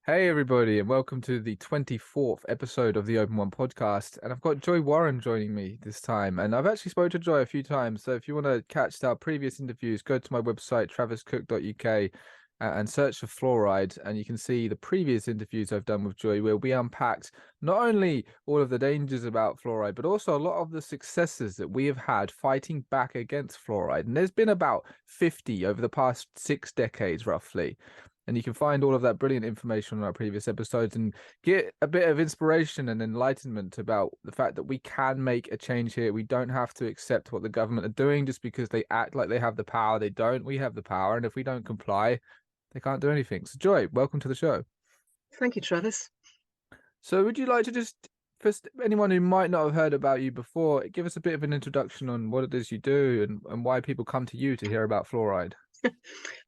Hey everybody, and welcome to the 24th episode of the Open One podcast. And I've got Joy Warren joining me this time. And I've actually spoken to Joy a few times. So if you want to catch our previous interviews, go to my website, traviscook.uk, and search for fluoride. And you can see the previous interviews I've done with Joy, where we unpacked not only all of the dangers about fluoride, but also a lot of the successes that we have had fighting back against fluoride. And there's been about 50 over the past 6 decades, roughly. And you can find all of that brilliant information on our previous episodes and get a bit of inspiration and enlightenment about the fact that we can make a change here. We don't have to accept what the government are doing just because they act like they have the power. They don't. We have the power. And if we don't comply, they can't do anything. So, Joy, welcome to the show. Thank you, Travis. So, would you like to just, for anyone who might not have heard about you before, give us a bit of an introduction on what it is you do and why people come to you to hear about fluoride? I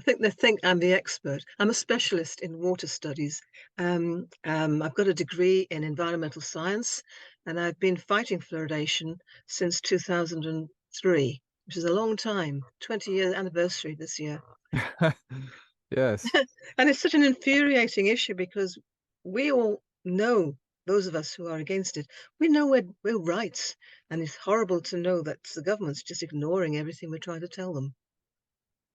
think they think I'm the expert. I'm a specialist in water studies. I've got a degree in environmental science, and I've been fighting fluoridation since 2003, which is a long time, 20-year anniversary this year. Yes. And it's such an infuriating issue because we all know, those of us who are against it, we know we're right. And it's horrible to know that the government's just ignoring everything we try to tell them.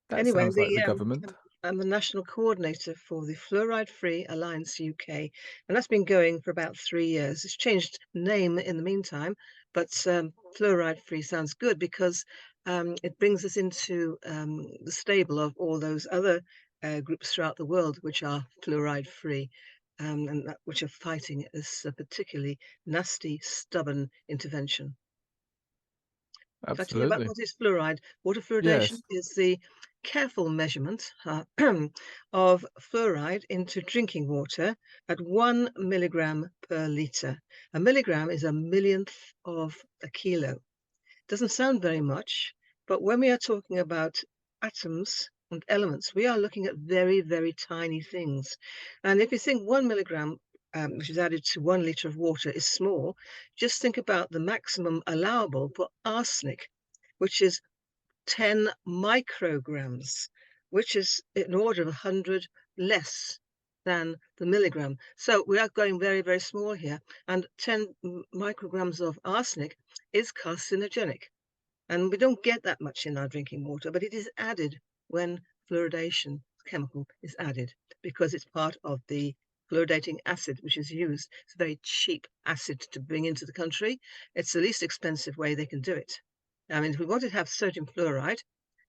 That Anyway, sounds like the government. I'm the national coordinator for the Fluoride Free Alliance UK, and that's been going for about 3 years. It's changed name in the meantime, but Fluoride Free sounds good because it brings us into the stable of all those other groups throughout the world which are fluoride free. Which are fighting this particularly nasty, stubborn intervention. If I tell you about Absolutely. what is fluoride, water fluoridation Yes. is the careful measurement of fluoride into drinking water at 1 milligram per litre. A milligram is a millionth of a kilo. Doesn't sound very much, but when we are talking about atoms and elements, we are looking at very, very tiny things. And if you think 1 milligram, which is added to 1 litre of water, is small, just think about the maximum allowable for arsenic, which is 10 micrograms, which is in order of 100 less than the milligram. So we are going very, very small here. And 10 micrograms of arsenic is carcinogenic. And we don't get that much in our drinking water, but it is added when fluoridation chemical is added because it's part of the fluoridating acid which is used. It's a very cheap acid to bring into the country. It's the least expensive way they can do it. I mean, if we wanted to have sodium fluoride,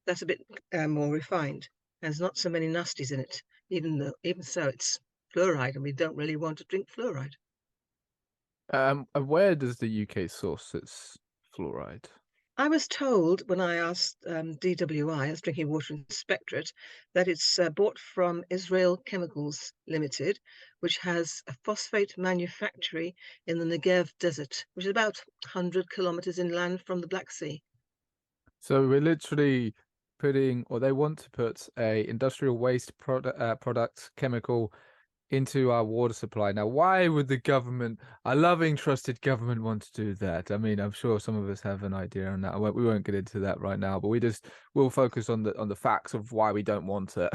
that's a bit more refined. And there's not so many nasties in it, even so it's fluoride, and we don't really want to drink fluoride. And where does the UK source its fluoride? I was told when I asked DWI, as Drinking Water Inspectorate, that it's bought from Israel Chemicals Limited, which has a phosphate manufactory in the Negev Desert, which is about 100 kilometers inland from the Black Sea. So we're literally putting, or they want to put a industrial waste product chemical into our water supply. Now, why would the government, a loving, trusted government, want to do that? I mean, I'm sure some of us have an idea on that. We won't get into that right now, but we'll focus on the facts of why we don't want it.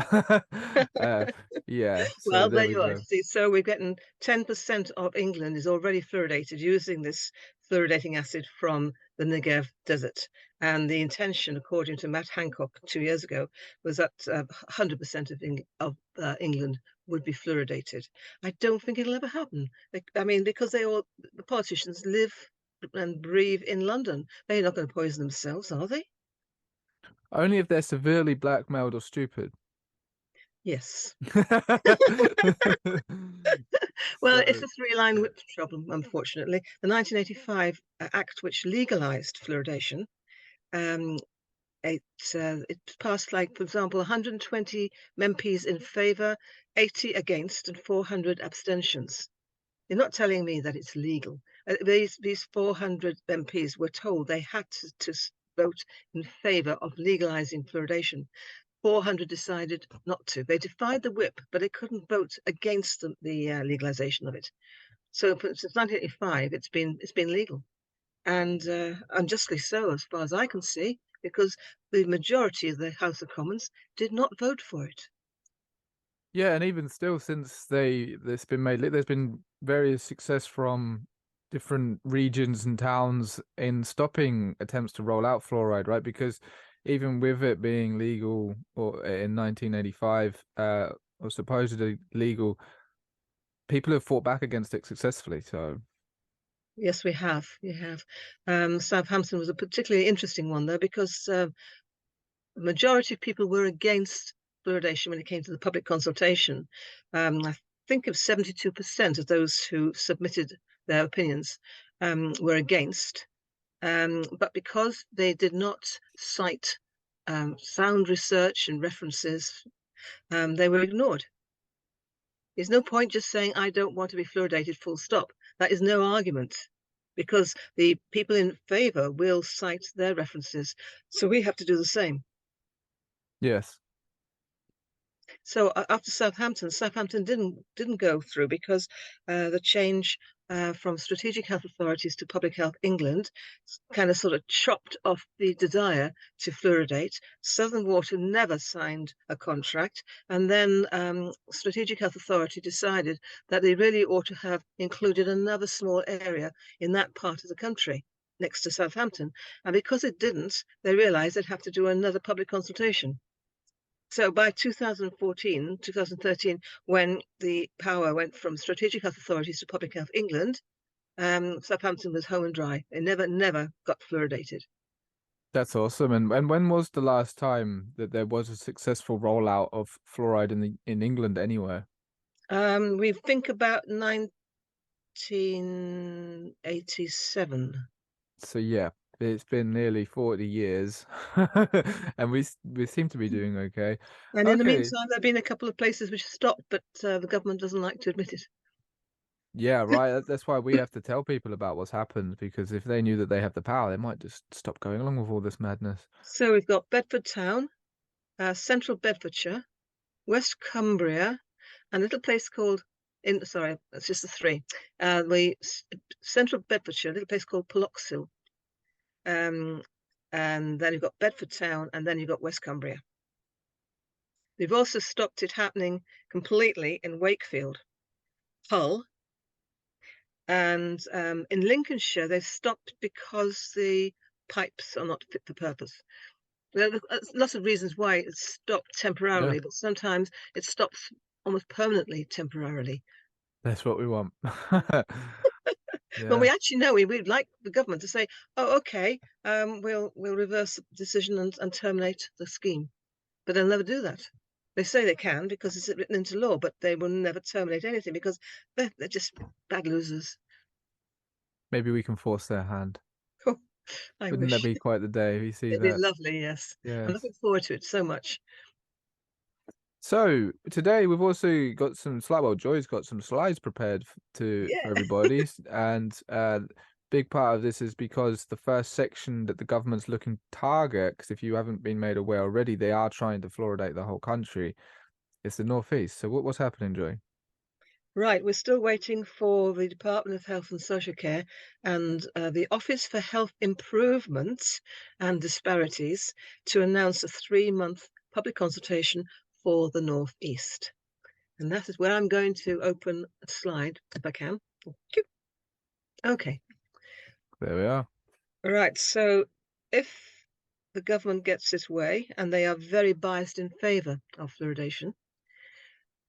Yeah, so Well, there there we you are. go. See, so we're getting 10% of England is already fluoridated using this fluoridating acid from the Negev Desert. And the intention, according to Matt Hancock 2 years ago, was that 100% of England would be fluoridated. I don't think it'll ever happen. I mean, because the politicians live and breathe in London. They're not going to poison themselves, are they? Only if they're severely blackmailed or stupid. Yes. Well, it's So, a three-line yeah. whip problem, unfortunately. The 1985 Act, which legalized fluoridation, um, it passed, like, for example, 120 MPs in favour, 80 against, and 400 abstentions. You're not telling me that it's legal. These 400 MPs were told they had to vote in favour of legalising fluoridation. 400 decided not to. They defied the whip, but they couldn't vote against the legalisation of it. So since 1985, it's been legal, and unjustly so, as far as I can see, because the majority of the House of Commons did not vote for it. Yeah, and even still, since there's been made, there's been various success from different regions and towns in stopping attempts to roll out fluoride, right? Because even with it being legal or in 1985, or supposedly legal, people have fought back against it successfully. So Yes, we have. We have. Southampton was a particularly interesting one, though, because the majority of people were against fluoridation when it came to the public consultation. I think of 72% of those who submitted their opinions were against. But because they did not cite sound research and references, they were ignored. There's no point just saying, I don't want to be fluoridated, full stop. That is no argument because the people in favour will cite their references. So we have to do the same. yes. So after Southampton didn't go through because the change from Strategic Health Authorities to Public Health England kind of sort of chopped off the desire to fluoridate. Southern Water never signed a contract, and then Strategic Health Authority decided that they really ought to have included another small area in that part of the country next to Southampton. And because it didn't, they realised they'd have to do another public consultation. So by 2014, 2013, when the power went from Strategic Health Authorities to Public Health England, Southampton was home and dry. It never got fluoridated. That's awesome. And when was the last time that there was a successful rollout of fluoride in England anywhere? We think about 1987. So yeah, it's been nearly 40 years, and we seem to be doing okay. And in the Okay, meantime, there have been a couple of places which stopped, but the government doesn't like to admit it. yeah, right. That's why we have to tell people about what's happened, because if they knew that they have the power, they might just stop going along with all this madness. So we've got Bedford Town, Central Bedfordshire, West Cumbria, and a little place called sorry, it's just the three. The Central Bedfordshire, a little place called Peloxil. Um, and then you've got Bedford Town, and then you've got West Cumbria. They've also stopped it happening completely in Wakefield, Hull, and in Lincolnshire they've stopped because the pipes are not fit for purpose. There are lots of reasons why it's stopped Yeah, temporarily, but sometimes it stops almost permanently temporarily. that's what we want. When we Yeah, actually know we'd like the government to say, "Oh, okay, we'll reverse the decision and terminate the scheme," but they'll never do that. They say they can because it's written into law, but they will never terminate anything because they're just bad losers. maybe we can force their hand. Oh, I Wouldn't that wish. be quite the day if you see It'd be that? lovely, yes. I'm Yes. looking forward to it so much. So today we've also got some slide. Well, Joy's got some slides prepared for Yeah. everybody, and big part of this is because the first section that the government's looking to target, because if you haven't been made aware already, they are trying to fluoridate the whole country. It's the northeast. So what's happening, Joy? Right, we're still waiting for the Department of Health and Social Care and the Office for Health Improvements and Disparities to announce a 3-month public consultation for the North East. And that is where I'm going to open a slide, if I can. Thank you. Okay. There we are. All right. So if the government gets its way, and they are very biased in favour of fluoridation,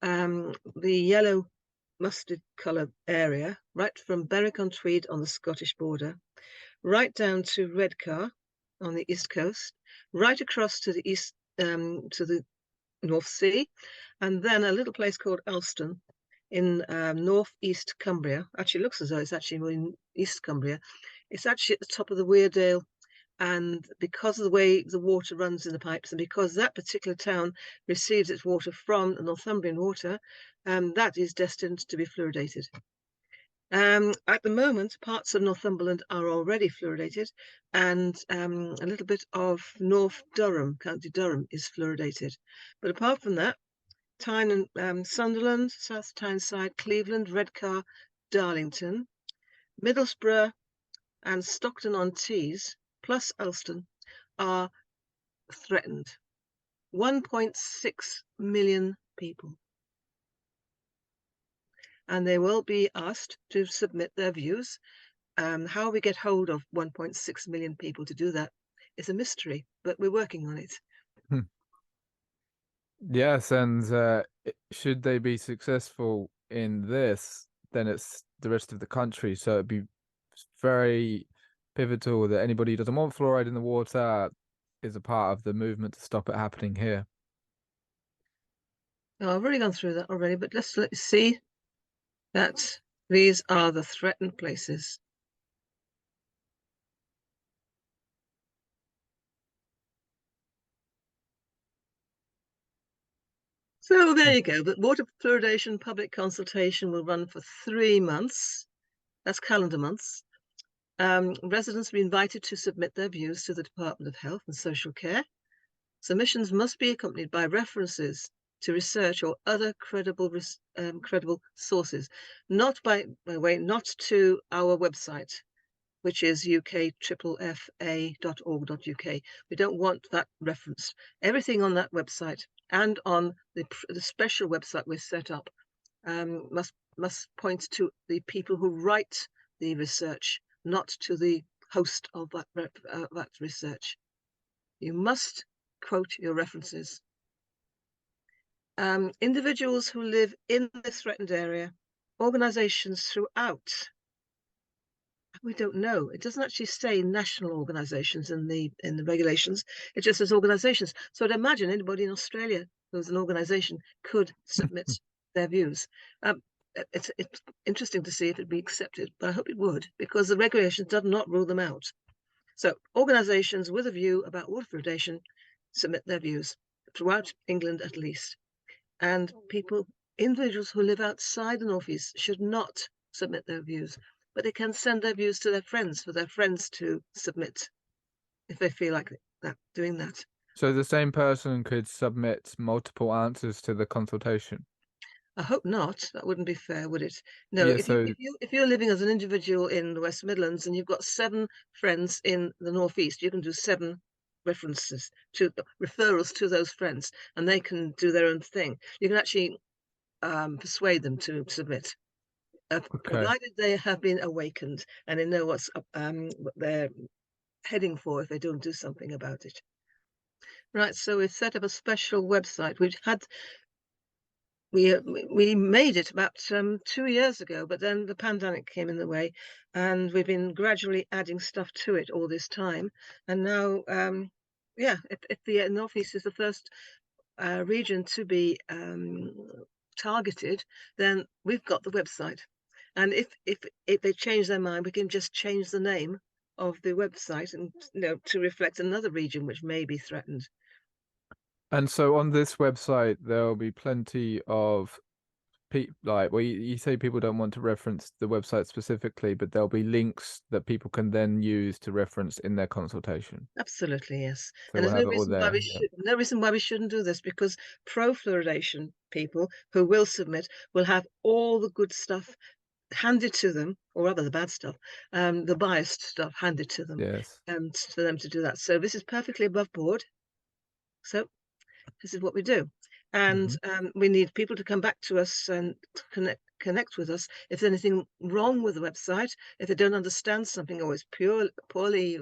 the yellow mustard colour area, right from Berwick-on-Tweed on the Scottish border, right down to Redcar on the east coast, right across to the east, to the North Sea, and then a little place called Alston in northeast Cumbria. Actually, it looks as though it's actually in East Cumbria. It's actually at the top of the Weardale, and because of the way the water runs in the pipes, and because that particular town receives its water from the Northumbrian water, that is destined to be fluoridated. At the moment, parts of Northumberland are already fluoridated, and a little bit of North Durham, County Durham, is fluoridated. But apart from that, Tyne and Sunderland, South Tyneside, Cleveland, Redcar, Darlington, Middlesbrough, and Stockton-on-Tees, plus Ulston, are threatened. 1.6 million people. and they will be asked to submit their views. How we get hold of 1.6 million people to do that is a mystery, but we're working on it. Hmm. Yes, and should they be successful in this, then it's the rest of the country. So it'd be very pivotal that anybody who doesn't want fluoride in the water is a part of the movement to stop it happening here. Now, I've already gone through that already, but let's see that these are the threatened places. So there you go. The water fluoridation public consultation will run for 3 months. That's calendar months. Residents will be invited to submit their views to the Department of Health and Social Care. Submissions must be accompanied by references to research or other credible sources, not not to our website, which is ukffa.org.uk. We don't want that reference. Everything on that website and on the special website we've set up must point to the people who write the research, not to the host of that research. You must quote your references. Individuals who live in the threatened area, organizations throughout. We don't know. It doesn't actually say national organizations in the regulations. It just says organizations. So I'd imagine anybody in Australia who's an organization could submit their views. It's interesting to see if it'd be accepted, but I hope it would, because the regulations do not rule them out. So organizations with a view about water fluoridation submit their views throughout England at least. And individuals who live outside the North East should not submit their views, but they can send their views to their friends for their friends to submit if they feel like doing that. So the same person could submit multiple answers to the consultation. I hope not. That wouldn't be fair, would it? No, Yeah, so if you're living as an individual in the West Midlands and you've got 7 friends in the North East, you can do 7 referrals to those friends, and they can do their own thing. You can actually persuade them to submit, okay. provided they have been awakened and they know what they're heading for if they don't do something about it. Right, so we've set up a special website. We made it about 2 years ago, but then the pandemic came in the way, and we've been gradually adding stuff to it all this time. And now, yeah, if the Northeast is the first region to be targeted, then we've got the website. And if they change their mind, we can just change the name of the website and to reflect another region which may be threatened. And so on this website, there'll be plenty of like, well, you say people don't want to reference the website specifically, but there'll be links that people can then use to reference in their consultation. Absolutely, yes. So And we'll there's have it all there. Yeah. no reason why we shouldn't do this, because pro-fluoridation people who will submit will have all the good stuff handed to them, or rather the bad stuff, the biased stuff handed to them, Yes. for them to do that. So this is perfectly above board. So this is what we do. And Hmm. we need people to come back to us and connect with us if there's anything wrong with the website, if they don't understand something or it's poorly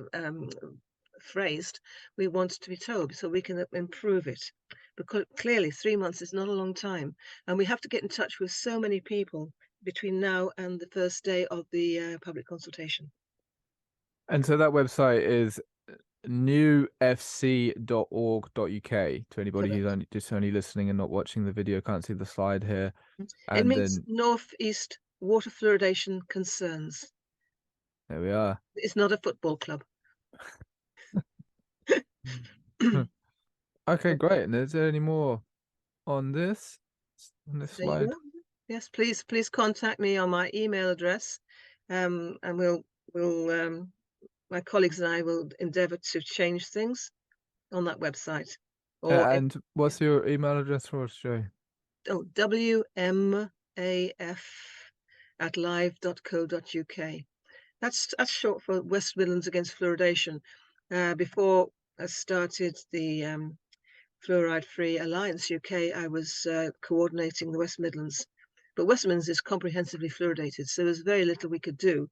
phrased. We want to be told so we can improve it, because clearly 3 months is not a long time, and we have to get in touch with so many people between now and the first day of the public consultation. And so that website is newfc.org.uk to anybody who's Correct. only listening and not watching the video, can't see the slide here. It And means then Northeast Water Fluoridation Concerns. there we are. It's not a football club. Okay, Okay, great. And is there any more on this there you slide? go. Yes, please contact me on my email address, and we'll my colleagues and I will endeavour to change things on that website. Or if And what's your email address for us, Joe? wmaf@live.co.uk. That's short for West Midlands Against Fluoridation. Before I started the Fluoride Free Alliance UK, I was coordinating the West Midlands but Westminster is comprehensively fluoridated, so there's very little we could do,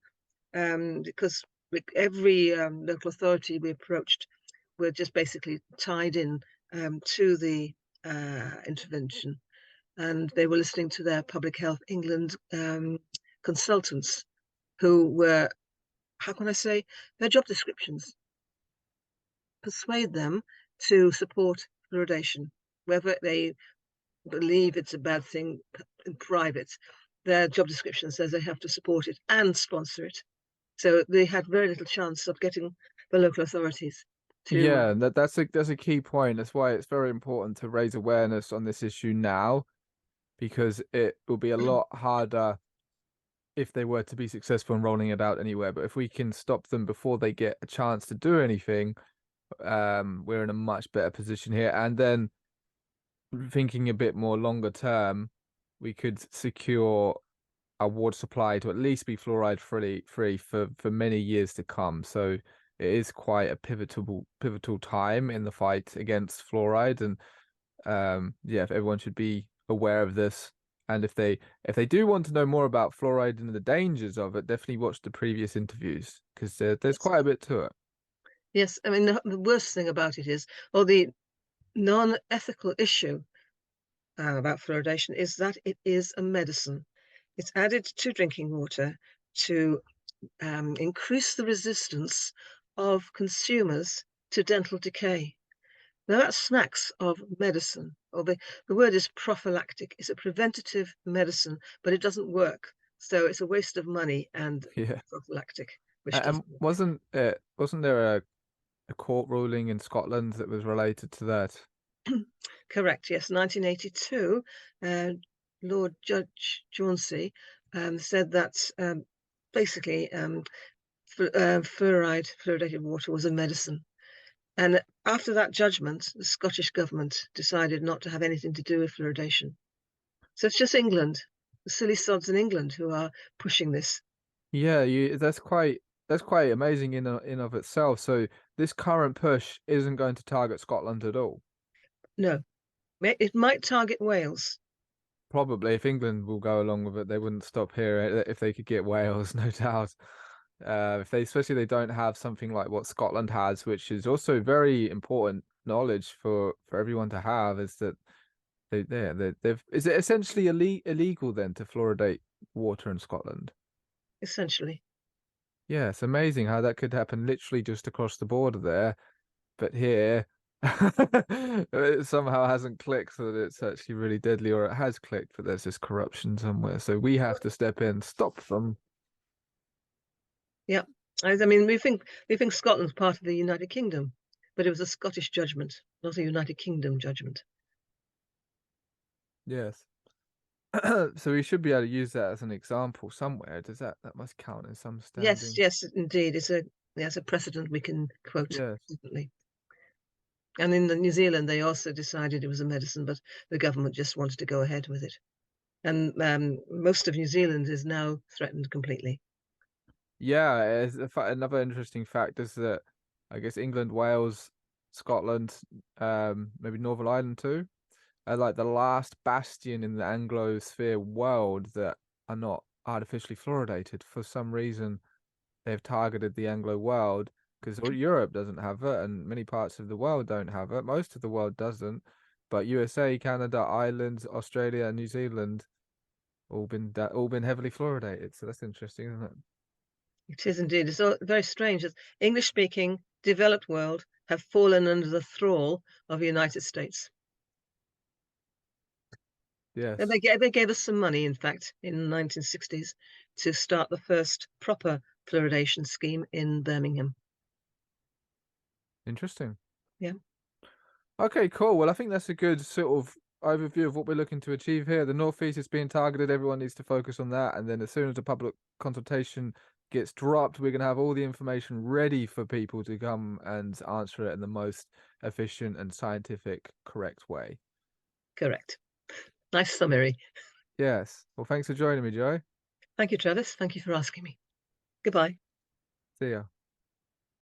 because every local authority we approached were just basically tied in to the intervention, and they were listening to their Public Health England consultants, who were, how can I say, their job descriptions persuade them to support fluoridation, whether they believe it's a bad thing in private. Their job description says they have to support it and sponsor it. So they had very little chance of getting the local authorities to. Yeah, that's a key point. That's why it's very important to raise awareness on this issue now, because it will be a lot harder if they were to be successful in rolling it out anywhere. But if we can stop them before they get a chance to do anything, we're in a much better position here. And then thinking a bit more longer term, we could secure our water supply to at least be fluoride free for many years to come. So it is quite a pivotal time in the fight against fluoride, and yeah, if everyone should be aware of this. And if they do want to know more about fluoride and the dangers of it, definitely watch the previous interviews, because there's Yes, quite a bit to it. yes. I mean, the worst thing about it is, or the non-ethical issue about fluoridation, is that it is a medicine. It's added to drinking water to increase the resistance of consumers to dental decay. Now that smacks of medicine, or the word is prophylactic. It's a preventative medicine, but it doesn't work. So it's a waste of money and Yeah. prophylactic, which And doesn't work. wasn't there a court ruling in Scotland that was related to that? Correct, yes. 1982, uh, Lord Judge Chauncey said that basically fluoridated water was a medicine. And after that judgment, the Scottish government decided not to have anything to do with fluoridation. So it's just England, the silly sods in England, who are pushing this. Yeah, that's quite amazing in of itself. So this current push isn't going to target Scotland at all. No, it might target Wales. Probably if England will go along with it, they wouldn't stop here if they could get Wales, no doubt. If they especially they don't have something like what Scotland has, which is also very important knowledge for everyone to have, is that they've is it essentially illegal then to fluoridate water in Scotland? Essentially. Yeah, it's amazing how that could happen literally just across the border there. But here, it somehow hasn't clicked that it's actually really deadly, or it has clicked, but there's just corruption somewhere. So we have to step in, stop them. Yeah. I mean, we think Scotland's part of the United Kingdom, but it was a Scottish judgment, not a United Kingdom judgment. Yes. So we should be able to use that as an example somewhere. That must count as some Yes, standing? yes, indeed. It's a precedent we can quote, Yes. definitely. And in New Zealand, they also decided it was a medicine, but the government just wanted to go ahead with it. And most of New Zealand is now threatened completely. Yeah, another interesting fact is that I guess England, Wales, Scotland, maybe Northern Ireland too, are like the last bastion in the Anglosphere world that are not artificially fluoridated. For some reason, they've targeted the Anglo world because Europe doesn't have it, and many parts of the world don't have it. Most of the world doesn't, but USA, Canada, Ireland, Australia, and New Zealand all been heavily fluoridated. So that's interesting, isn't it? It is indeed. It's all very strange that English-speaking developed world have fallen under the thrall of the United States. And Yes, they gave us some money, in fact, in the 1960s to start the first proper fluoridation scheme in Birmingham. interesting. Yeah, Okay, cool. Well, I think that's a good sort of overview of what we're looking to achieve here. The Northeast is being targeted. Everyone needs to focus on that. And then as soon as the public consultation gets dropped, we're going to have all the information ready for people to come and answer it in the most efficient and scientific, correct way. correct. Nice summary. Yes. Well, thanks for joining me, Joe. Thank you, Travis. Thank you for asking me. Goodbye. See ya.